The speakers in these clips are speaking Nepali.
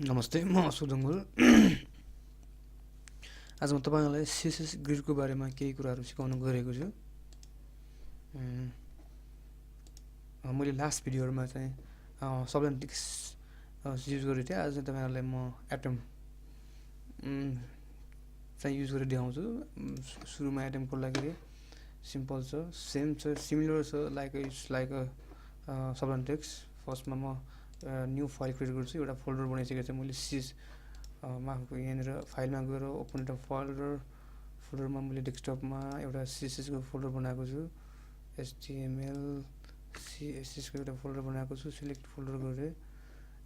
नमस्ते म अशोक दङ्गोल आज म तपाईहरुलाई CSS Grid को बारेमा केही कुराहरु सिकाउन गएको छु। मैले लास्ट भिडियोहरुमा चाहिँ सबलेन्टिक्स युज गरेको थिएँ। आज तपाईहरुलाई म एटम चाहिँ युज गरेर देखाउँछु। सुरुमा एटम को लागि सिम्पल छ, सेम छ, सिमिलर छ, इट्स लाइक अ सबलेन्टिक्स। फर्स्टमा म न्यू फाइल क्रिएट गर्छु। एउटा फोल्डर बनाइसकेको छु मैले माफको यहाँनिर फाइलमा गएर ओपन एउटा फोल्डरमा मैले डेस्कटपमा एउटा CSS को फोल्डर बनाएको छु। HTML CSS को एउटा फोल्डर बनाएको छु। सिलेक्ट फोल्डर गरेँ,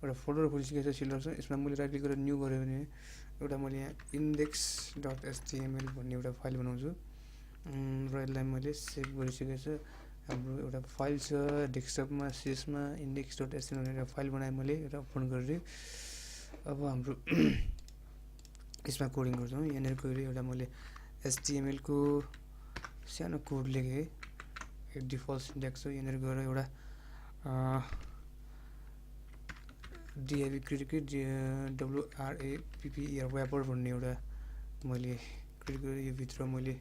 एउटा फोल्डर खोलिसकेको छ सिलेक्ट छ। यसमा मैले राइट क्लिक गरेर न्यू गरे भने एउटा मैले यहाँ index.html भन्ने एउटा फाइल बनाउँछु र यसलाई मैले सेभ गरिसकेको छु। हाम्रो एउटा फाइल छ डेस्कटपमा CSS मा index.html भनेर फाइल बनाए मैले र ओपन गरेँ। अब हाम्रो यसमा कोडिङ गर्छौं। यहाँनिर गएर एउटा मैले HTML को सानो कोड लेखे। डिफल्ट सिन्ट्याक्स हो। यहाँनिर गएर एउटा div क्रिएट WRAPPER व्यापर भन्ने एउटा मैले क्रिएट गरेँ। यो भित्र मैले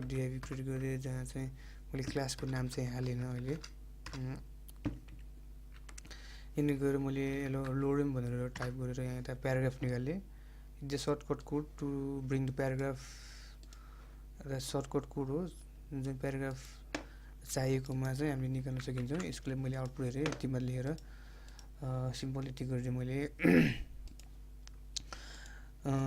div क्रिएट गरेँ जहाँ चाहिँ मैले क्लासको नाम चाहिँ हालेन अहिले। यहाँनिर गएर मैले लोडेम भनेर टाइप गरेर यहाँ एउटा प्याराग्राफ निकालेँ। The shortcut code to bring the paragraph र सर्टकट कोड हो जुन प्याराग्राफ चाहिएकोमा चाहिँ हामीले निकाल्न सकिन्छ। यसको लागि मैले आउटपुट हेरेँ, यतिमा लेखेर सिम्पल यति गरेर मैले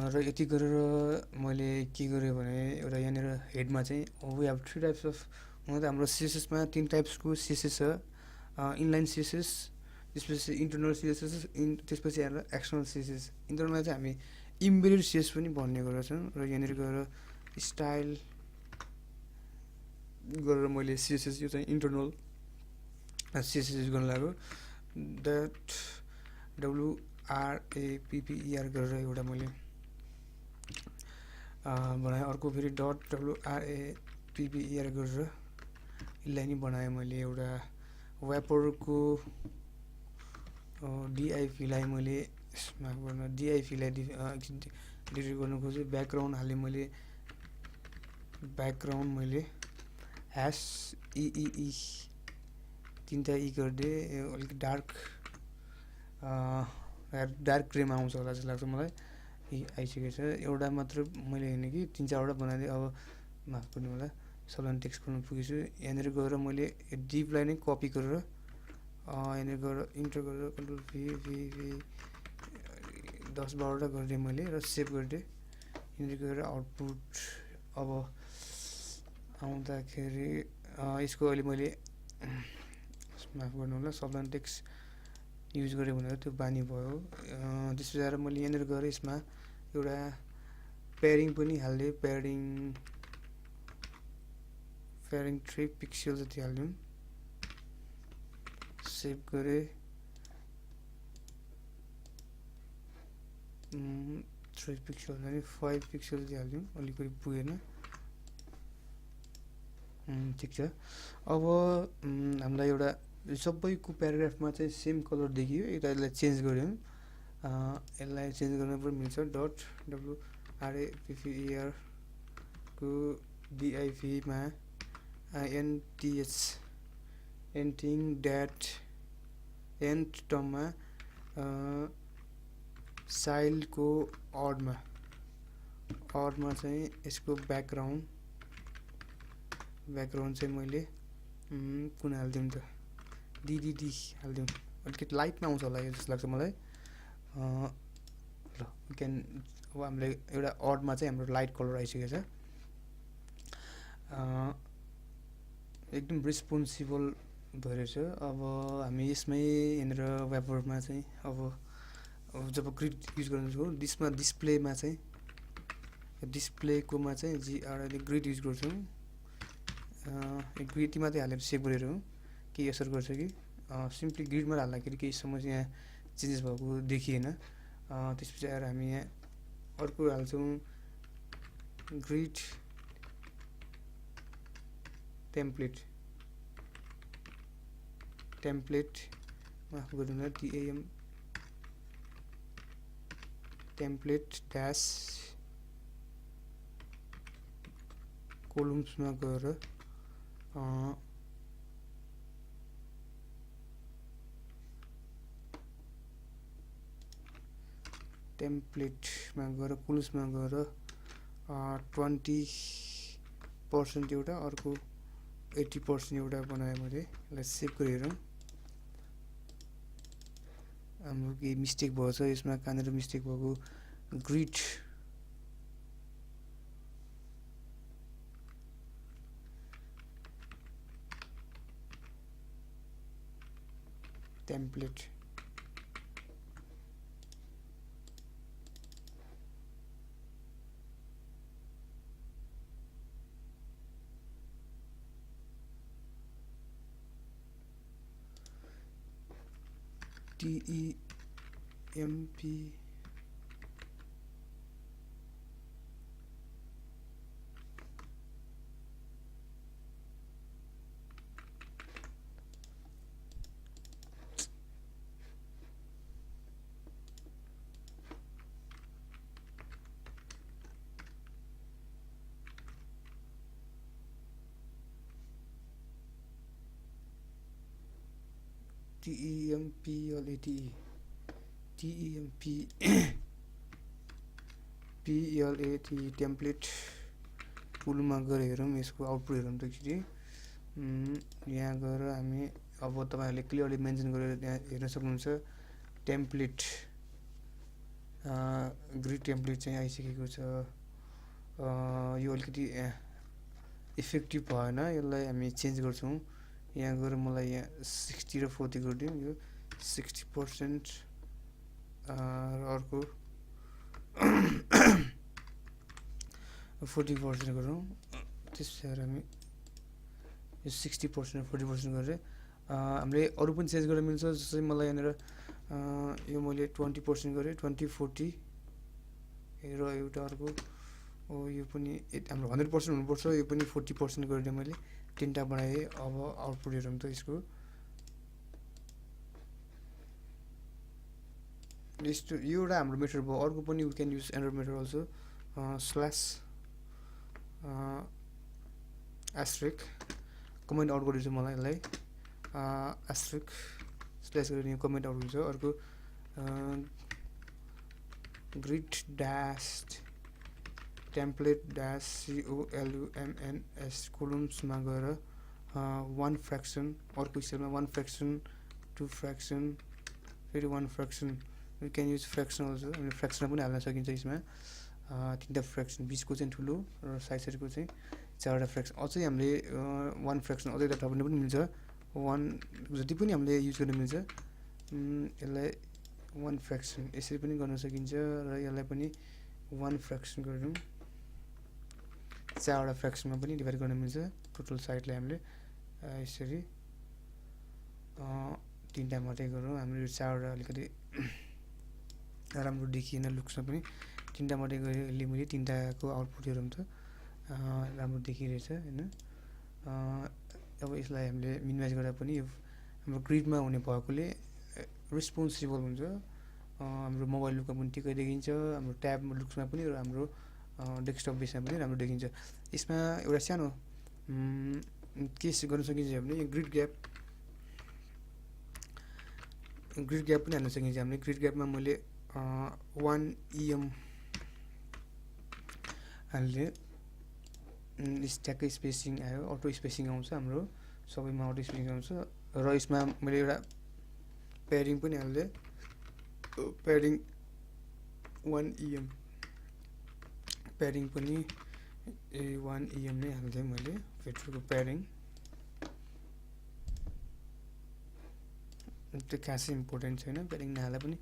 र यति गरेर मैले के गरेँ भने एउटा यहाँनिर हेडमा चाहिँ we have three types of हाम्रो CSS मा तीन टाइप्सको CSS छ। इनलाइन CSS, त्यसपछि इन्टरनल CSS, त्यसपछि आएर एक्सटर्नल CSS। इन्टरनलमा चाहिँ हामी इम्बेडेड CSS पनि भन्ने गर्छौं र यहाँनिर गएर स्टाइल गरेर मैले CSS यो चाहिँ इन्टरनल CSS युज गर्न लाग्यो। डट WRAPPER गरेर एउटा मैले बनाएँ। अर्को फेरि डट WRAPPER गरेर यसलाई नि बनाएँ मैले। एउटा व्यापरको div लाई मैले माफ गर्न div लाई डिलिट गर्न खोजेँ। ब्याकग्राउन्ड हालेँ मैले। ब्याकग्राउन्ड मैले ह्यास EEE तीनटा ई गरिदिएँ। अलिक डार्क ग्रेमा आउँछ होला जस्तो लाग्छ मलाई। आइसकेको छ। एउटा मात्र मैले हेर्ने कि तीन चारवटा बनाइदिएँ। अब माफ गर्नु होला, सबलेन्टिक्स गर्न पुगेछु। यहाँनिर गएर मैले डिभलाई नै कपी गरेर यहाँनिर गएर इन्टर गरेर कन्ट्रोल V 10-12 गरिदिएँ मैले र सेभ गरिदिएँ। यहाँनिर गएर आउटपुट अब आउँदाखेरि यसको अहिले मैले माफ गर्नु होला सबलेन्टिक्स युज गरेँ भनेर त्यो बानी भयो। त्यसपछि आएर मैले यहाँनिर गएर यसमा एउटा प्याडिङ पनि हाल्दिएँ। प्याडिङ 3 पिक्सल जति हाल्दिउँ। सेभ गरेँ। 3 पिक्सल भने 5 पिक्सल जति हाल्दिउँ। अलिकति पुगेन। ठिक छ। अब हामीलाई एउटा सबैको प्याराग्राफमा चाहिँ सेम कलर देखियो। यसलाई चेन्ज गर्यौं। यसलाई चेन्ज गर्न पनि मिल्छ। डट WRAPPER को div मा एन्टिङ ड्याट एन्ड टर्ममा साइलको अडमा चाहिँ यसको ब्याकग्राउन्ड चाहिँ मैले कुन हाल्दिउँ त DDD हाल्दिउँ। अलिकति लाइटमा आउँछ होला जस्तो लाग्छ मलाई। ल अब हामीले एउटा अडमा चाहिँ हाम्रो लाइट कलर आइसकेको छ। एकदम रेस्पोन्सिबल भइरहेछ। अब हामी यसमै यहाँनिर व्यापरमा चाहिँ अब जब ग्रिड युज गर्छौँ त्यसमा डिस्प्लेमा चाहिँ डिस्प्लेकोमा चाहिँ ग्रिड युज गर्छौँ। ग्रिड मात्रै हालेर सेभ गरेर हो के असर गर्छ कि सिम्पली ग्रिडमा हाल्दाखेरि केही समस्या चेन्जेस भएको देखिएन। त्यसपछि आएर हामी यहाँ अर्को हाल्छौँ ग्रिड टेम्प्लेट माफ गर्नु होला टेम्प्लेट ड्यास कोलम्समा गएर टेम्प्लेटमा गएर कोलम्समा गएर 20% एउटा अर्को 80% एउटा बनाए मैले यसलाई सेभ गरेर हेरौँ हाम्रो केही मिस्टेक भएछ यसमा कहाँनिर मिस्टेक भएको grid template TEMP TEMPLATE PLATE template टुलमा गएर हेरौँ यसको आउटपुट हेरौँ त एकचोटि यहाँ गएर हामी अब तपाईहरुले क्लियरली मेन्सन गरेर त्यहाँ हेर्न सक्नुहुन्छ टेम्प्लेट ग्रिड टेम्प्लेट चाहिँ आइसकेको छ यो अलिकति इफेक्टिभ भएन यसलाई हामी चेन्ज गर्छौं यहाँ गएर मलाई यहाँ 60 र 40 गरिदिउँ यो 60% अर्को 40% गरौँ त्यसपछि हामी यो 60% र 40% गरेर हामीले अरु पनि चेन्ज गर्न मिल्छ जस्तै मलाई यहाँनिर यो मैले 20% गरे 2040 र एउटा अर्को यो पनि हाम्रो 100% हुनुपर्छ यो पनि 40% गरिदिए मैले तीनटा बनाए अब आउटपुट हेरौँ त यसको यस्तो यो एउटा हाम्रो मेथड भयो अर्को पनि we can use another method also slash asterisk comment out गरिदिन्छु मलाई यसलाई एस्ट्रिक स्ल्याश गरेर कमेन्ट आउट हुन्छ अर्को grid dash template dash COLUMNS कोलम्समा गएर 1 फ्र्याक्सन अर्को स्टेपमा 1 फ्र्याक्सन 2 फ्र्याक्सन फेरि 1 fraction we can use fraction also हामीले फ्र्याक्सन पनि हाल्न सकिन्छ यसमा तीनटा फ्र्याक्सन बीचको चाहिँ ठुलो र साइड साइडको चाहिँ चारवटा फ्र्याक्सन अझै हामीले 1 फ्र्याक्सन अझै एउटा थप्न पनि मिल्छ 1 जति पनि हामीले युज गर्न मिल्छ यसलाई 1 फ्र्याक्सन यसरी पनि गर्न सकिन्छ र यसलाई पनि 1 फ्र्याक्सन गरौँ चारवटा फ्र्याक्सनमा पनि डिभाइड गर्न मिल्छ टोटल साइडलाई हामीले यसरी तीनटा मात्रै गरौँ हाम्रो चारवटा अलिकति राम्रो देखिएन लुक्समा पनि तीनटा मात्रै गरे अहिले मैले तीनटाको आउटपुट हेरौँ त राम्रो देखिरहेछ हैन अब यसलाई हामीले मिनिमाइज गर्दा पनि यो हाम्रो ग्रिडमा हुने भएकोले रेस्पोन्सिबल हुन्छ हाम्रो मोबाइल लुकमा पनि ठिकै देखिन्छ हाम्रो ट्याब लुक्समा पनि र हाम्रो डेस्कटप बेसमा पनि राम्रो देखिन्छ यसमा एउटा सानो के गर्न सकिन्छ भने यो ग्रिड ग्याप पनि हाल्न सकिन्छ हामीले ग्रिड ग्यापमा मैले 1 EM हाल्ने ट्याक्कै स्पेसिङ आयो अटो स्पेसिङ आउँछ हाम्रो सबैमा अटो स्पेसिङ आउँछ र यसमा मैले एउटा प्याडिङ पनि हाल्दै प्याडिङ 1 EM प्याडिङ पनि 1 EM नै हाल्दै मैले पेट्रोलको प्याडिङ त्यो खासै इम्पोर्टेन्ट छैन प्याडिङ नहाल्दा पनि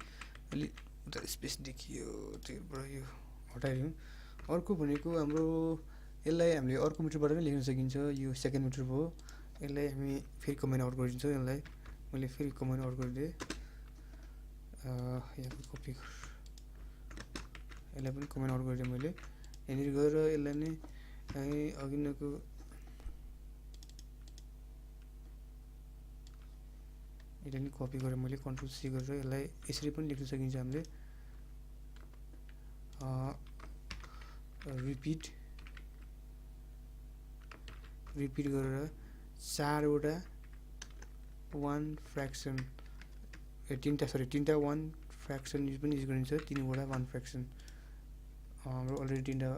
अलि उता स्पेस देखियो त्योबाट यो हटाइदिउँ अर्को भनेको हाम्रो यसलाई हामीले अर्को मिटरबाट पनि लेख्न सकिन्छ यो सेकेन्ड मिटर भयो यसलाई हामी फेरि कमेन्ट आउट गरिदिन्छौँ यसलाई मैले फेरि कमेन्ट आउट गरिदिएँ यहाँको कपी यसलाई पनि कमेन्ट आउट गरिदिएँ मैले यहाँनिर गएर यसलाई नै अघिल्लोको यसलाई नि कपी गरेर मैले कन्ट्रोल C गरेर यसलाई यसरी पनि लेख्न सकिन्छ हामीले रिपिट गरेर 4 वटा 1 फ्र्याक्सन 3टा 1 फ्र्याक्सन पनि युज गरिन्छ 3 वटा 1 फ्र्याक्सन हाम्रो अलरेडी 3टा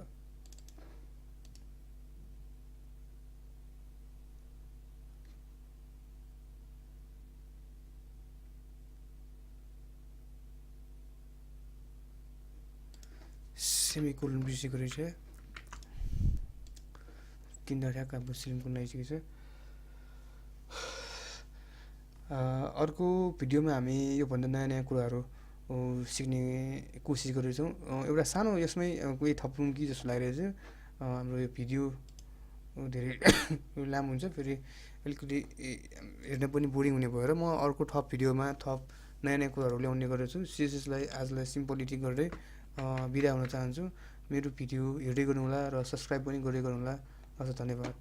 सेमिकोलन बिर्सी गरेछ 3टा ठ्याक्क हाम्रो सेमिकोलन आइसकेको छ अर्को भिडियोमा हामी यो भन्दा नयाँ कुराहरू सिक्ने कोसिस गरिरहेछौँ एउटा सानो यसमै कोही थप्नु कि जस्तो लागिरहेछ हाम्रो यो भिडियो धेरै लामो हुन्छ फेरि अलिकति हेर्न पनि बोरिङ हुने भएर म अर्को थप भिडियोमा थप नयाँ कुराहरू ल्याउने गर्छु CSS लाई आजलाई सिम्पलिटी गर्दै बिदा हुन चाहन्छु मेरो भिडियो हेर्दै गर्नुहोला र सब्स्क्राइब पनि गर्दै गर्नुहोला हस् धन्यवाद